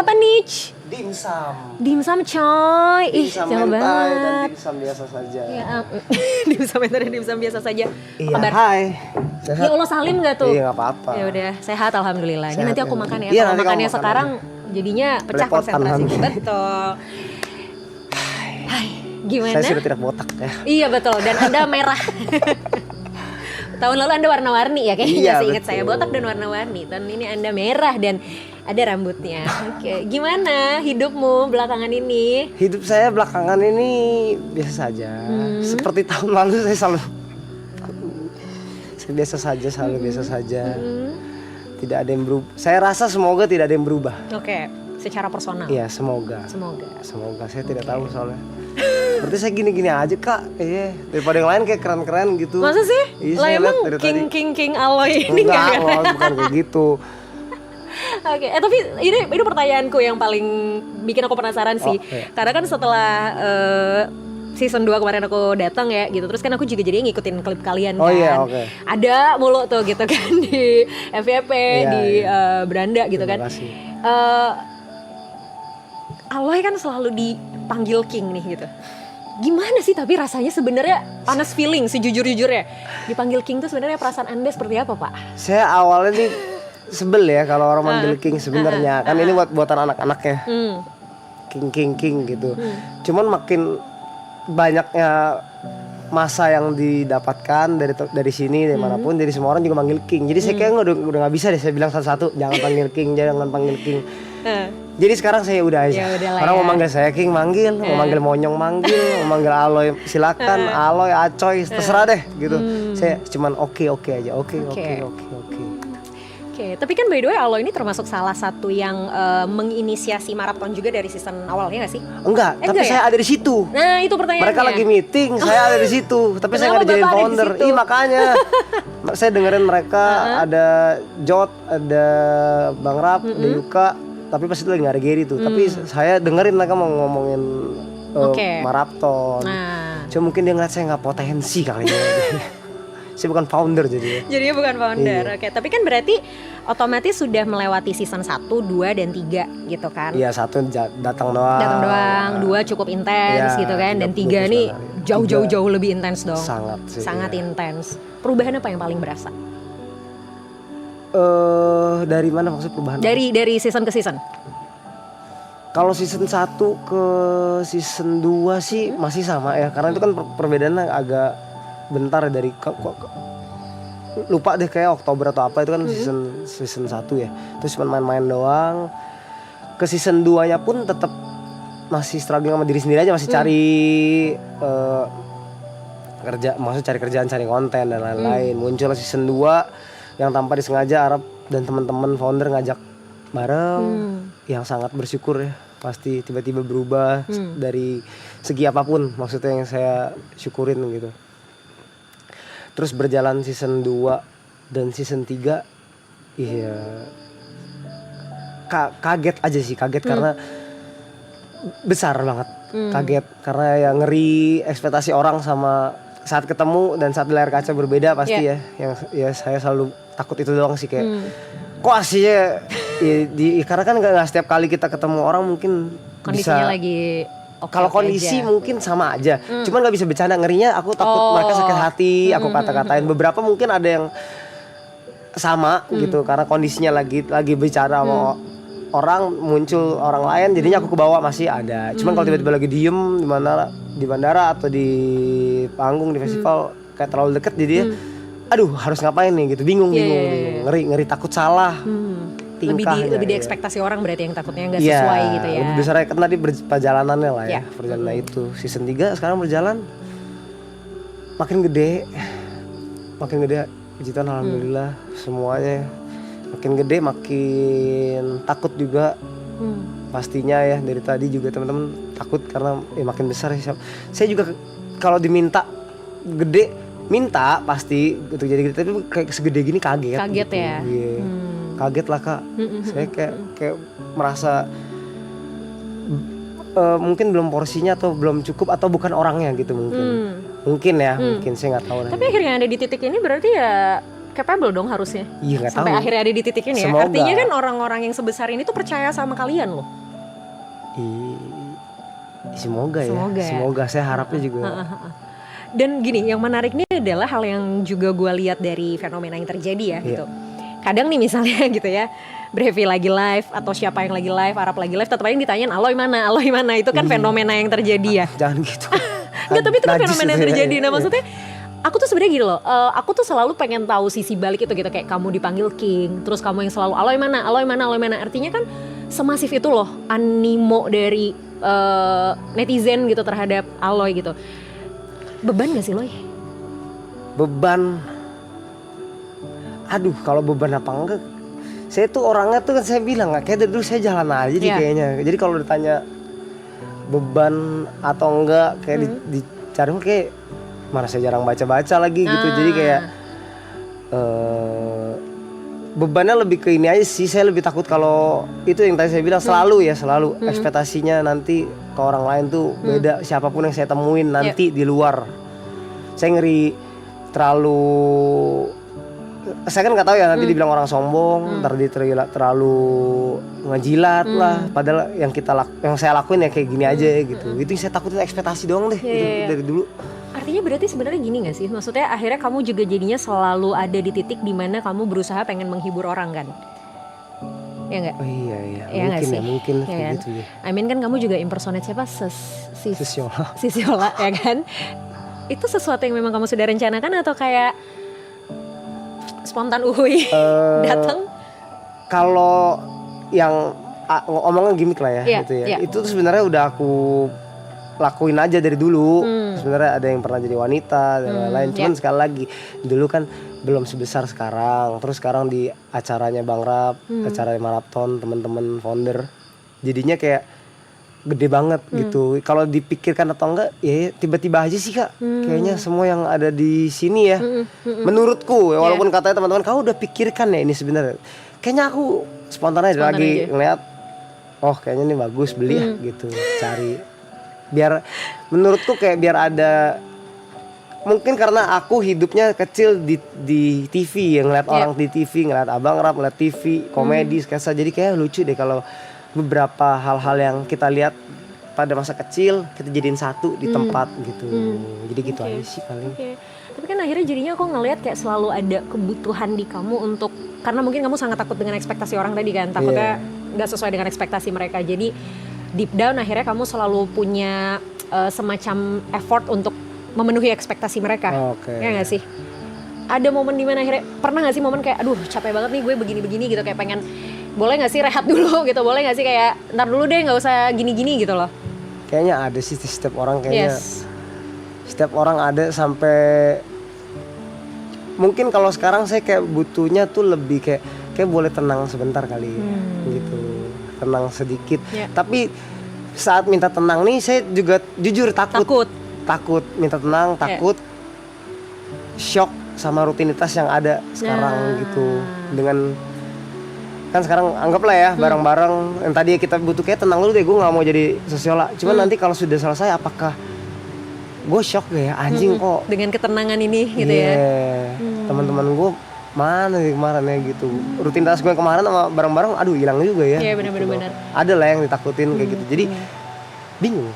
Apa nih? Dimsum. Dimsum coy. Ih, Dimsum jauh mentai dan banget. dimsum biasa saja. Ya, dimsum mentai dan dimsum biasa saja. Apa Iya, kabar? hai. Ya Sehat? Allah, salim gak tuh? Iya, nggak apa-apa. Ya udah, sehat alhamdulillah. Ini Sehat, nanti aku ya. makan ya. Iya, Kalau nanti makannya kamu makan sekarang jadinya pecah Belepotan konsentrasi. nanti. Betul. Hai, gimana? Saya sudah tidak botak ya. Iya betul, dan Anda merah. Tahun lalu Anda warna-warni ya kayaknya, Iya, seingat betul. saya botak dan warna-warni. Tahun ini Anda merah dan ada rambutnya. Oke, gimana hidupmu belakangan ini? Hidup saya belakangan ini biasa saja. Seperti tahun lalu saya selalu biasa saja, selalu biasa saja. Tidak ada yang berubah. Saya rasa semoga tidak ada yang berubah. Oke, secara personal. Iya, semoga. Semoga. Saya tidak tahu soalnya. Berarti saya gini-gini aja kak. Iya, daripada yang lain kayak keren-keren gitu. Masa sih? Iya, Lah saya emang lihat dari tadi. king Aloy ini Enggak, nggak? loh, bukan kayak gitu. Oke, tapi ini pertanyaanku yang paling bikin aku penasaran sih. Oh, iya. Karena kan setelah season 2 kemarin aku datang ya gitu. Terus kan aku juga jadi ngikutin klip kalian kan. Oh iya, oke. Ada mulu tuh gitu kan di FYP, Iya, di iya. Beranda gitu Terima kan. kasih. Aloy kan selalu dipanggil King nih gitu. Gimana sih tapi rasanya sebenarnya honest feeling sejujur-jujurnya dipanggil King tuh sebenarnya perasaan Anda seperti apa, Pak? Saya awalnya nih sebel ya kalau orang manggil King sebenarnya. Kan ini buatan anak-anaknya. King gitu. Cuman makin banyaknya masa yang didapatkan dari sini dari manapun, jadi semua orang juga manggil King. Jadi saya kayak udah nggak bisa deh saya bilang satu-satu jangan panggil King, jangan panggil King. Jadi sekarang saya udah aja. Ya udahlah Orang ya. mau manggil saya King manggil, mau manggil Monyong manggil, mau manggil Aloy silakan, Aloy, Acoy, terserah deh gitu. Saya cuman oke aja, oke. Oke, tapi kan by the way Aloy ini termasuk salah satu yang menginisiasi maraton juga dari season awal ya nggak sih? Enggak, tapi enggak ya? saya ada di situ. Nah itu pertanyaannya. Mereka lagi meeting, saya ada di situ, tapi saya Kenapa nggak dijadiin Bapak ada di founder. situ? Iya makanya, saya dengerin mereka ada Jot, ada Bang Rap, ada Yuka, tapi pas itu lagi nggak ada Gary tuh. Tapi saya dengerin mereka mau ngomongin Oke. maraton. Nah, Cuma mungkin dia ngeliat saya nggak potensi kali ya. Saya bukan founder jadi. jadinya bukan founder. Iya. Oke, tapi kan berarti otomatis sudah melewati season 1, 2, dan 3 gitu kan? Iya satu datang doang. Datang doang, 2 cukup intens Iya, gitu kan, dan 30 3 nih hari. jauh lebih intens dong. Sangat sih, Sangat iya. intens. Perubahan apa yang paling berasa? Dari mana maksud perubahan? Dari season ke season? Kalau season 1 ke season 2 sih masih sama ya. Karena itu kan perbedaannya agak bentar ya dari lupa deh kayak Oktober atau apa itu kan season 1 ya. Terus cuma main-main doang. Ke season 2-nya pun tetap masih struggling sama diri sendiri aja, masih cari cari kerjaan, cari konten dan lain-lain. Muncul season 2 yang tanpa disengaja Arab dan teman-teman founder ngajak bareng, yang sangat bersyukur ya. Pasti tiba-tiba berubah dari segi apapun, maksudnya yang saya syukurin gitu. Terus berjalan season 2 dan season 3 iya kaget aja sih, karena besar banget. Kaget karena ya ngeri, ekspektasi orang sama saat ketemu dan saat di layar kaca berbeda pasti ya. Yang ya saya selalu takut itu doang sih, kayak kok aslinya karena kan nggak setiap kali kita ketemu orang mungkin Kondisinya bisa, lagi kalau kondisi mungkin sama aja, cuman nggak bisa bercanda, ngerinya aku takut mereka sakit hati, aku kata-katain. Beberapa mungkin ada yang sama gitu karena kondisinya lagi bicara sama orang, muncul orang lain, jadinya aku kebawa masih ada. Cuman kalau tiba-tiba lagi diem di bandara atau di panggung di festival kayak terlalu deket, jadi aduh harus ngapain nih gitu, bingung. Ngeri takut salah. Lebih di ekspektasi orang berarti yang takutnya nggak sesuai gitu ya. Lebih besar kan tadi perjalanannya lah ya. Perjalanan itu season 3 sekarang berjalan makin gede. Puji Tuhan alhamdulillah semuanya makin gede, makin takut juga. Pastinya ya, dari tadi juga teman-teman takut karena makin besar. Saya juga kalau diminta gede minta pasti gitu, jadi gede, tapi kayak segede gini kaget gitu. Ya. Yeah. Kaget lah kak. Saya kayak merasa mungkin belum porsinya atau belum cukup atau bukan orangnya gitu mungkin. Mungkin saya nggak tahu. Tapi akhirnya ada di titik ini berarti ya capable dong harusnya. Iya nggak tahu. Sampai akhirnya ada di titik ini ya. Semoga. Artinya kan orang-orang yang sebesar ini tuh percaya sama kalian loh. Semoga ya. Semoga ya. Semoga, saya harapnya juga. Dan gini, yang menarik nih adalah hal yang juga gue lihat dari fenomena yang terjadi ya gitu. Kadang nih misalnya gitu ya, Brevi lagi live atau siapa yang lagi live, Arab lagi live, tetap aja ditanya Aloy mana. Itu kan fenomena yang terjadi ya. Jangan gitu. Enggak, tapi itu kan Najis fenomena yang itu ya. terjadi. Nah maksudnya aku tuh sebenarnya gini loh, aku tuh selalu pengen tahu sisi balik itu gitu. Kayak kamu dipanggil King, terus kamu yang selalu Aloy mana. Artinya kan semasif itu loh animo dari netizen gitu terhadap Aloy gitu. Beban gak sih Loy? Beban. Aduh, kalau beban apa enggak? Saya tuh orangnya tuh kan saya bilang nggak, kayak dari dulu saya jalan aja deh kayaknya. Jadi kalau ditanya beban atau enggak kayak dicari kayak mana saya jarang baca lagi gitu. Jadi kayak bebannya lebih ke ini aja sih. Saya lebih takut kalau itu yang tadi saya bilang selalu ekspektasinya nanti ke orang lain tuh beda. Siapapun yang saya temuin nanti di luar, saya ngeri terlalu. Saya kan nggak tahu ya nanti dibilang orang sombong, terlalu ngejilat lah. Padahal yang saya lakuin ya kayak gini aja gitu. Itu yang saya takutin, ekspektasi doang deh dari dulu. Artinya berarti sebenarnya gini gak sih? Maksudnya akhirnya kamu juga jadinya selalu ada di titik dimana kamu berusaha pengen menghibur orang kan? Ya nggak? Oh iya Ya mungkin ya kayak kan? gitu ya. I mean kan kamu juga impersonate siapa? Sisiola ya kan? Itu sesuatu yang memang kamu sudah rencanakan atau kayak spontan datang? Kalau yang omongan gimmick lah ya gitu ya. Itu tuh sebenarnya udah aku lakuin aja dari dulu. Sebenarnya ada yang pernah jadi wanita dan lain-lain. Cuman sekali lagi dulu kan belum sebesar sekarang. Terus sekarang di acaranya Bang Rap, acara maraton teman-teman founder, jadinya kayak gede banget gitu. Kalau dipikirkan atau enggak, ya tiba-tiba aja sih Kak. Kayaknya semua yang ada di sini ya. Menurutku, ya, walaupun katanya teman-teman kau udah pikirkan ya ini sebenarnya. Kayaknya aku spontan aja lagi ngeliat, oh kayaknya ini bagus, beli ya gitu. Cari biar menurutku kayak biar ada, mungkin karena aku hidupnya kecil di TV ya, ngeliat orang di TV, ngeliat Abang Rap, ngeliat TV komedi sketsa, jadi kayak lucu deh kalau beberapa hal-hal yang kita lihat pada masa kecil kita jadiin satu di tempat gitu. Jadi gitu aja sih paling. Tapi kan akhirnya jadinya aku ngelihat kayak selalu ada kebutuhan di kamu untuk, karena mungkin kamu sangat takut dengan ekspektasi orang tadi kan, takutnya nggak sesuai dengan ekspektasi mereka. Jadi deep down akhirnya kamu selalu punya semacam effort untuk memenuhi ekspektasi mereka. Ya nggak sih? Ada momen dimana akhirnya, pernah nggak sih momen kayak aduh capek banget nih gue begini-begini gitu, kayak pengen boleh nggak sih rehat dulu gitu, boleh nggak sih kayak ntar dulu deh nggak usah gini-gini gitu loh. Kayaknya ada sih setiap orang kayaknya. Setiap orang ada sampai mungkin kalau sekarang saya kayak butuhnya tuh lebih kayak boleh tenang sebentar kali gitu, tenang sedikit. Tapi saat minta tenang nih saya juga jujur takut minta tenang, takut shock sama rutinitas yang ada sekarang gitu. Dengan kan sekarang anggaplah ya bareng-bareng yang tadi kita butuh kayak tenang dulu deh, gue nggak mau jadi sosiola. Cuman nanti kalau sudah selesai apakah gue shock gak ya, anjing kok dengan ketenangan ini gitu ya. Teman-teman gue mana nih kemarin ya gitu, rutinitas gue kemarin sama bareng-bareng aduh hilang juga ya. Iya benar-benar. Ada lah yang ditakutin kayak gitu, jadi bingung.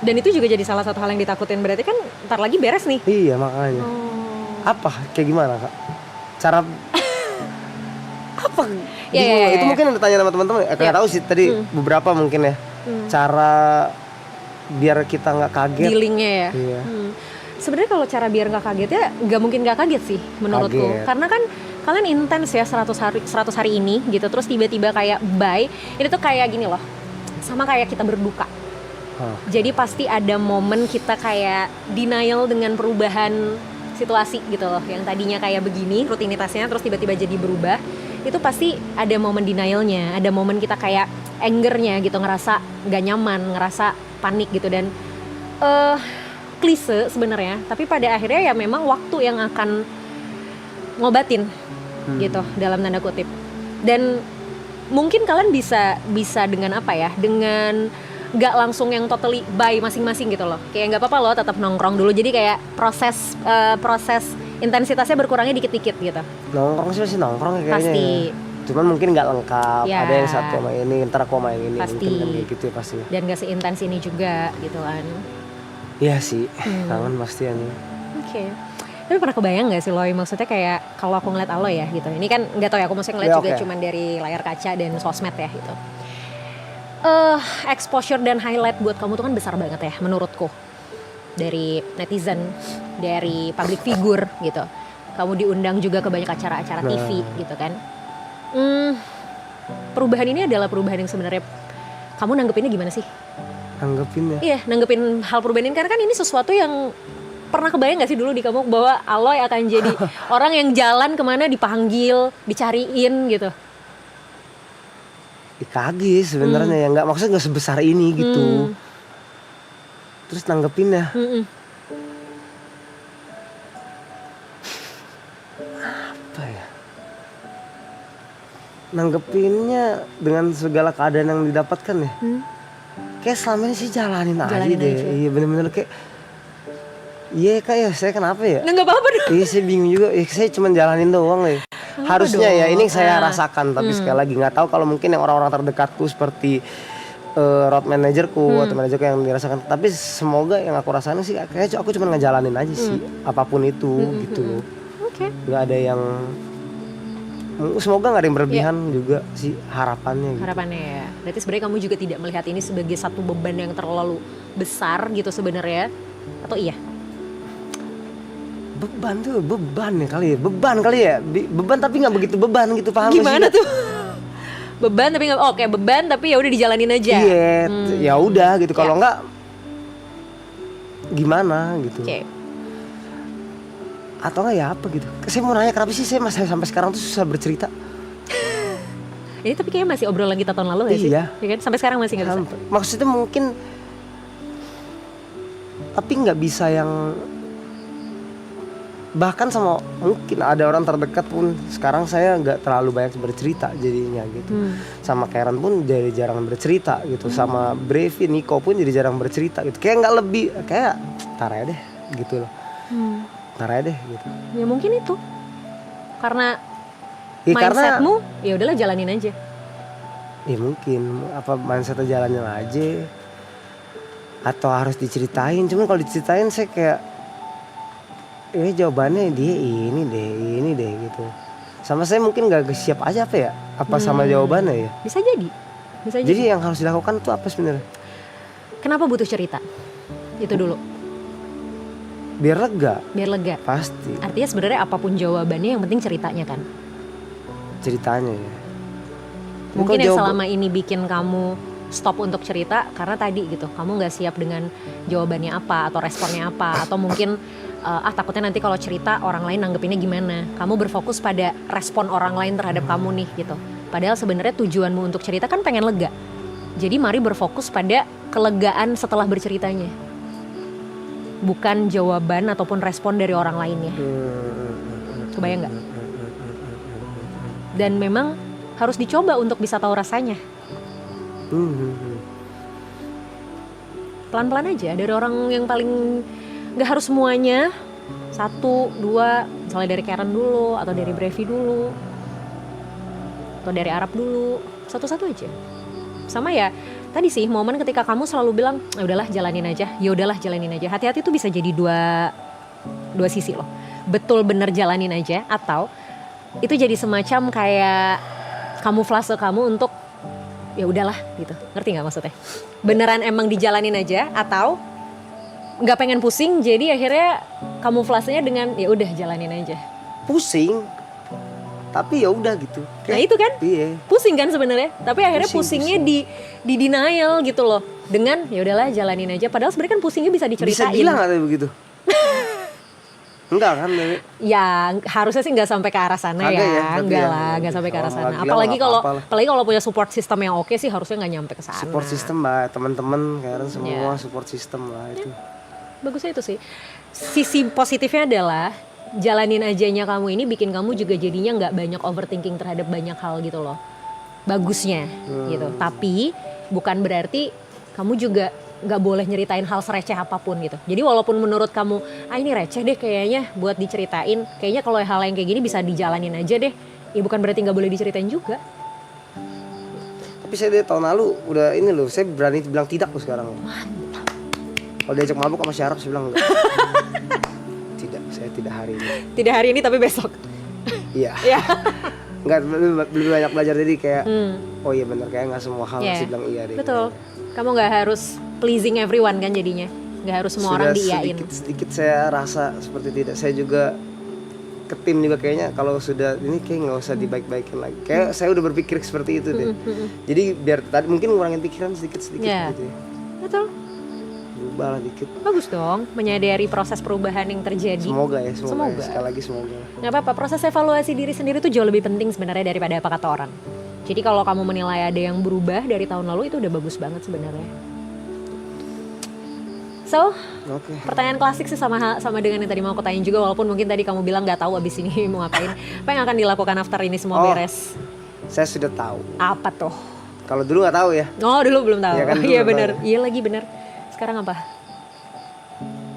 Dan itu juga jadi salah satu hal yang ditakutin, berarti kan ntar lagi beres nih. Iya makanya. Apa kayak gimana Kak cara apa? Itu mungkin yang ditanya sama teman-teman. Kayak tahu sih tadi beberapa mungkin ya. Cara biar kita nggak kaget. Dealingnya ya. Iya. Sebenarnya kalau cara biar nggak kaget ya, nggak mungkin nggak kaget sih menurutku. Karena kan kalian intens ya 100 hari ini gitu. Terus tiba-tiba kayak bye. Ini tuh kayak gini loh. Sama kayak kita berduka. Jadi pasti ada momen kita kayak denial dengan perubahan situasi gitu loh. Yang tadinya kayak begini rutinitasnya terus tiba-tiba jadi berubah. Itu pasti ada momen denialnya, ada momen kita kayak angernya gitu, ngerasa gak nyaman, ngerasa panik gitu. Dan klise sebenarnya, tapi pada akhirnya ya memang waktu yang akan ngobatin gitu dalam tanda kutip. Dan mungkin kalian bisa dengan apa ya, dengan gak langsung yang totally bye masing-masing gitu loh. Kayak gak apa-apa loh tetap nongkrong dulu, jadi kayak proses intensitasnya berkurangnya dikit-dikit gitu. Nongkrong sih masih nongkrong ya kayaknya. Pasti. Ya. Cuman mungkin nggak lengkap. Ya. Ada yang satu sama ini, ntar aku main ini. Pasti. Mungkin kan kayak gitu ya pasti. Dan gak seintens ini juga gitu kan. Iya sih, kangen pasti ini. Oke. Tapi pernah kebayang gak sih Loy, maksudnya kayak kalau aku ngeliat Aloy ya gitu. Ini kan gak tau ya, aku maksudnya ngeliat Ya, juga oke. cuman dari layar kaca dan sosmed ya gitu. Exposure dan highlight buat kamu tuh kan besar banget ya menurutku. Dari netizen, dari public figure gitu. Kamu diundang juga ke banyak acara-acara TV gitu kan. Perubahan ini adalah perubahan yang sebenarnya kamu nanggepinnya gimana sih? Anggapin ya. Iya, nanggepin hal perubahan ini karena kan ini sesuatu yang pernah kebayang gak sih dulu di kamu bahwa Aloy akan jadi orang yang jalan kemana dipanggil, dicariin gitu? Kaget sebenarnya ya, nggak maksudnya nggak sebesar ini gitu. Terus nanggepinnya apa ya? Nanggepinnya dengan segala keadaan yang didapatkan ya. Kayak selama ini sih jalanin aja Jalanin deh. aja. Iya bener-bener kayak iya kak ya, saya kenapa ya? Nah, nggak apa-apa dong. Iya saya bingung juga, saya cuma jalanin doang ya. Harusnya ya, ini saya rasakan, tapi sekali lagi nggak tahu kalau mungkin yang orang-orang terdekatku seperti road manajerku atau manajerku yang dirasakan. Tapi semoga yang aku rasain sih, kayaknya aku cuma ngejalanin aja sih, apapun itu gitu. Oke. Nggak ada yang, semoga nggak ada yang berlebihan juga sih harapannya. Gitu. Harapannya ya. Berarti sebenarnya kamu juga tidak melihat ini sebagai satu beban yang terlalu besar gitu sebenarnya, atau iya? Beban tuh beban ya kali ya, beban tapi nggak begitu beban gitu, paham gak sih? Gimana tuh? Beban tapi nggak, oke beban tapi ya udah dijalanin aja. Iya, ya udah gitu. Kalau nggak gimana gitu. Oke. Atau nggak ya apa gitu. Saya mau nanya kenapa sih saya masih sampai sekarang tuh susah bercerita. Ini tapi kayaknya masih obrolan kita tahun lalu gak sih? Iya. Ya kan? Sampai sekarang masih nggak bisa. Maksudnya mungkin, tapi nggak bisa yang, bahkan sama mungkin ada orang terdekat pun sekarang saya nggak terlalu banyak bercerita jadinya gitu. Sama Karen pun jadi jarang bercerita gitu. Sama Brevi, Nico pun jadi jarang bercerita gitu. Kayak nggak lebih, kayak tar aja deh gitu loh. Tar aja deh gitu. Ya mungkin itu karena Ya, mindsetmu ya udahlah jalanin aja. Ya mungkin apa mindsetnya jalannya aja. Atau harus diceritain. Cuman kalau diceritain saya kayak, jawabannya dia ini deh gitu. Sama saya mungkin gak siap aja apa ya? Apa sama jawabannya ya? Bisa jadi. Bisa jadi. Jadi yang harus dilakukan tuh apa sebenarnya? Kenapa butuh cerita? Itu dulu. Biar lega. Biar lega. Pasti. Artinya sebenarnya apapun jawabannya yang penting ceritanya kan. Ceritanya ya. Mungkin yang selama ini bikin kamu stop untuk cerita karena tadi gitu. Kamu gak siap dengan jawabannya apa atau responnya apa. Atau mungkin takutnya nanti kalau cerita orang lain nanggepinnya gimana. Kamu berfokus pada respon orang lain terhadap kamu nih gitu. Padahal sebenarnya tujuanmu untuk cerita kan pengen lega. Jadi mari berfokus pada kelegaan setelah berceritanya. Bukan jawaban ataupun respon dari orang lainnya. Kebayang gak? Dan memang harus dicoba untuk bisa tahu rasanya. Pelan-pelan aja dari orang yang paling, gak harus semuanya 1, 2, misalnya dari Karen dulu atau dari Brevi dulu atau dari Arab dulu, satu-satu aja. Sama ya tadi sih momen ketika kamu selalu bilang ya udahlah jalanin aja, ya udahlah jalanin aja. Hati-hati tuh bisa jadi dua sisi loh. Betul bener jalanin aja atau itu jadi semacam kayak kamuflase kamu untuk ya udahlah gitu. Ngerti nggak maksudnya? Beneran emang dijalanin aja atau nggak pengen pusing jadi akhirnya kamuflasenya dengan ya udah jalanin aja. Pusing. Tapi ya udah gitu. Nah itu kan? Iya. Pusing kan sebenarnya. Tapi akhirnya Pusing. pusingnya di denial gitu loh. Dengan ya udahlah jalanin aja padahal sebenarnya kan pusingnya bisa diceritain. Bisa bilang atau begitu? Enggak kan, Dewi? Ya harusnya sih nggak sampai ke arah sana ya. Enggak lah, nggak sampai ke arah sana. Apalagi kalau punya support system yang oke sih harusnya nggak nyampe ke sana. Support system lah, teman-teman Karen semua support system lah itu. Bagusnya itu sih. Sisi positifnya adalah jalanin ajanya kamu ini bikin kamu juga jadinya nggak banyak overthinking terhadap banyak hal gitu loh. Bagusnya gitu. Tapi bukan berarti kamu juga nggak boleh nyeritain hal sereceh apapun gitu. Jadi walaupun menurut kamu, ini receh deh kayaknya buat diceritain, kayaknya kalau hal yang kayak gini bisa dijalanin aja deh. Ya bukan berarti nggak boleh diceritain juga. Tapi saya dari tahun lalu udah ini loh, saya berani bilang tidak loh sekarang. Mantap. Kalau diajak mabuk sama Syaraf saya bilang enggak. Tidak, saya tidak hari ini. Tidak hari ini tapi besok. Iya. Ya. Enggak, lebih banyak belajar jadi kayak oh iya benar, kayak nggak semua hal Yeah. sih bilang iya deh. Betul. Kamu nggak harus pleasing everyone kan jadinya. Nggak harus semua orang diiyain. Sedikit saya rasa seperti tidak. Saya juga ke tim juga kayaknya kalau sudah ini kayak nggak usah dibaik-baikin lagi. Kayak saya udah berpikir seperti itu deh. Jadi biar tadi mungkin ngurangin pikiran sedikit-sedikit Yeah. gitu ya. Betul. Berubah lah dikit. Bagus dong, menyadari proses perubahan yang terjadi. Semoga ya, semoga. Semoga. Ya. Sekali lagi semoga. Nggak apa-apa, proses evaluasi diri sendiri itu jauh lebih penting sebenarnya daripada apa kata orang. Jadi kalau kamu menilai ada yang berubah dari tahun lalu itu udah bagus banget sebenarnya. So, Oke. pertanyaan klasik sih sama dengan yang tadi mau aku tanyain juga, walaupun mungkin tadi kamu bilang nggak tahu abis ini mau ngapain. Apa yang akan dilakukan after ini semua beres? Saya sudah tahu. Apa tuh? Kalau dulu nggak tahu ya. Oh dulu belum tahu. Iya kan, dulu Iya belum benar. tahu. Iya lagi benar. Sekarang apa?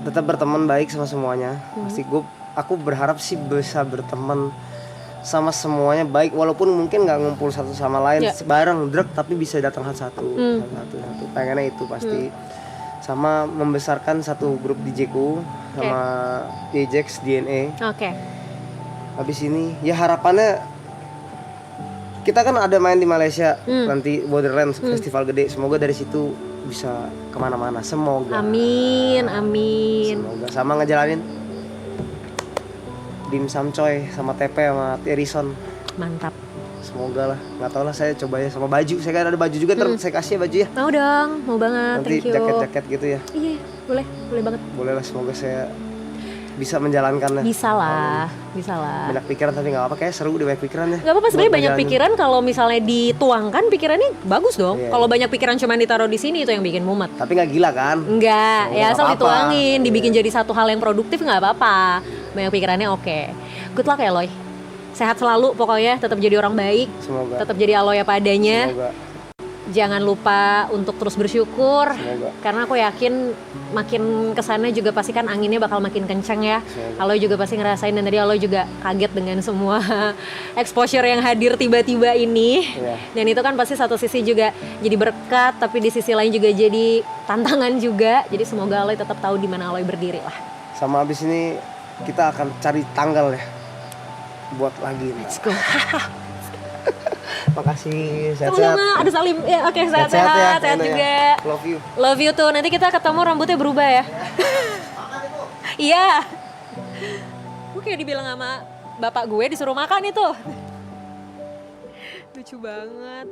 Tetap berteman baik sama semuanya. Pasti aku berharap sih bisa berteman sama semuanya baik, walaupun mungkin nggak ngumpul satu sama lain bareng drug, tapi bisa datang satu. Pengennya itu pasti. Sama membesarkan satu grup DJ ku sama Ajax DNA. Oke. Habis ini ya harapannya kita kan ada main di Malaysia nanti Borderlands festival gede, semoga dari situ bisa kemana-mana, semoga. Amin, amin. Semoga sama ngejalanin Dimsum Coy sama TP sama Terison. Mantap. Semoga lah, nggak tau lah, saya coba ya sama baju. Saya kan ada baju juga, ntar saya kasih ya baju ya. Mau dong, mau banget. Nanti Thank you. jaket-jaket gitu ya. Iya, boleh banget. Boleh lah, semoga saya bisa menjalankannya. Bisa lah. Banyak pikiran tapi nggak apa, kayak seru deh banyak pikiran ya. Gak apa-apa sebenarnya, Buat banyak ngejalanin. pikiran kalau misalnya dituangkan pikirannya bagus dong. Iya. Kalau banyak pikiran cuma ditaruh di sini itu yang bikin mumet. Tapi nggak gila kan? Enggak, ya nggak asal apa-apa. dituangin, dibikin jadi satu hal yang produktif nggak apa-apa. Banyak pikirannya oke. Good luck ya Loy. Sehat selalu pokoknya, tetap jadi orang baik, Semoga. tetap jadi Aloy apa adanya. Semoga. Jangan lupa untuk terus bersyukur. Semoga. Karena aku yakin makin kesana juga pasti kan anginnya bakal makin kenceng ya. Semoga. Aloy juga pasti ngerasain, dan tadi Aloy juga kaget dengan semua exposure yang hadir tiba-tiba ini. Iya. Dan itu kan pasti satu sisi juga jadi berkat, tapi di sisi lain juga jadi tantangan juga. Jadi semoga Aloy tetap tahu di mana Aloy berdiri lah. Sama abis ini kita akan cari tanggal ya buat lagi. Let's go. Makasih, sehat-sehat. Sama-sama, ada Salim. Ya, oke, Sehat-sehat sehat-sehat, ya, sehat Eno ya. juga. Love you. Love you tuh. Nanti kita ketemu rambutnya berubah ya. Iya. Gue kayak dibilang sama bapak gue disuruh makan itu. Lucu banget.